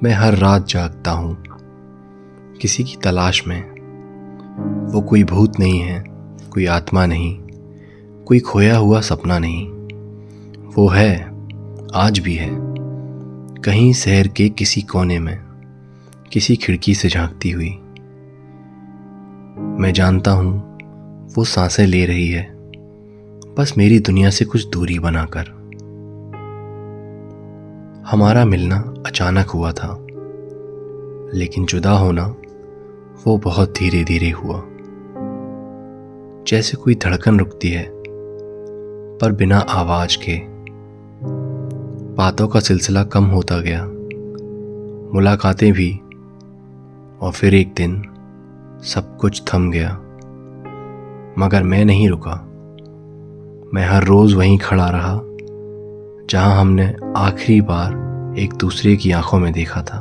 मैं हर रात जागता हूँ किसी की तलाश में। वो कोई भूत नहीं है, कोई आत्मा नहीं, कोई खोया हुआ सपना नहीं। वो है, आज भी है, कहीं शहर के किसी कोने में, किसी खिड़की से झांकती हुई। मैं जानता हूँ वो सांसें ले रही है, बस मेरी दुनिया से कुछ दूरी बनाकर। हमारा मिलना अचानक हुआ था, लेकिन जुदा होना वो बहुत धीरे धीरे हुआ। जैसे कोई धड़कन रुकती है पर बिना आवाज के। बातों का सिलसिला कम होता गया, मुलाकातें भी, और फिर एक दिन सब कुछ थम गया। मगर मैं नहीं रुका। मैं हर रोज वहीं खड़ा रहा जहां हमने आखिरी बार एक दूसरे की आंखों में देखा था।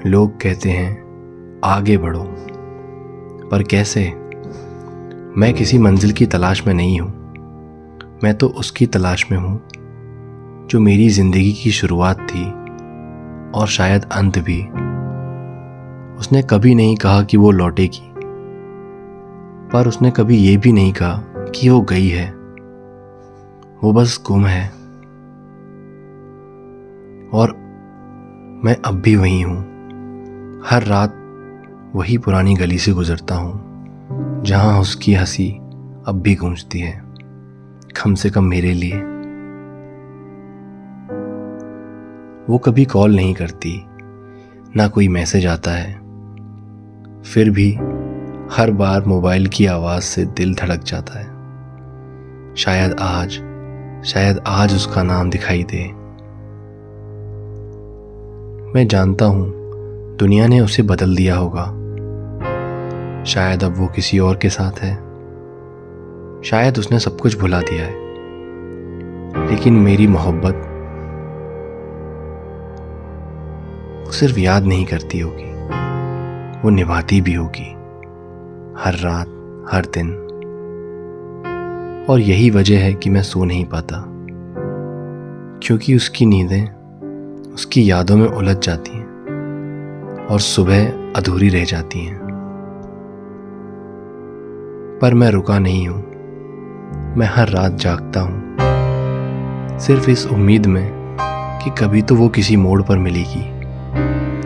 लोग कहते हैं आगे बढ़ो, पर कैसे? मैं किसी मंजिल की तलाश में नहीं हूं। मैं तो उसकी तलाश में हूं जो मेरी जिंदगी की शुरुआत थी और शायद अंत भी। उसने कभी नहीं कहा कि वो लौटेगी, पर उसने कभी ये भी नहीं कहा कि वो गई है। वो बस गुम है, और मैं अब भी वहीं हूं। हर रात वही पुरानी गली से गुजरता हूं जहां उसकी हंसी अब भी गूंजती है, कम से कम मेरे लिए। वो कभी कॉल नहीं करती, ना कोई मैसेज आता है, फिर भी हर बार मोबाइल की आवाज़ से दिल धड़क जाता है। शायद आज उसका नाम दिखाई दे। मैं जानता हूं दुनिया ने उसे बदल दिया होगा। शायद अब वो किसी और के साथ है, शायद उसने सब कुछ भुला दिया है। लेकिन मेरी मोहब्बत वो सिर्फ याद नहीं करती होगी, वो निभाती भी होगी, हर रात, हर दिन। और यही वजह है कि मैं सो नहीं पाता, क्योंकि उसकी नींदें उसकी यादों में उलझ जाती हैं और सुबह अधूरी रह जाती हैं। पर मैं रुका नहीं हूं। मैं हर रात जागता हूं, सिर्फ इस उम्मीद में कि कभी तो वो किसी मोड़ पर मिलेगी,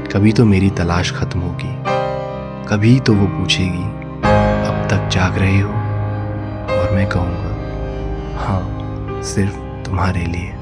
कभी तो मेरी तलाश खत्म होगी, कभी तो वो पूछेगी अब तक जाग रहे हो, और मैं कहूँगा हाँ, सिर्फ तुम्हारे लिए।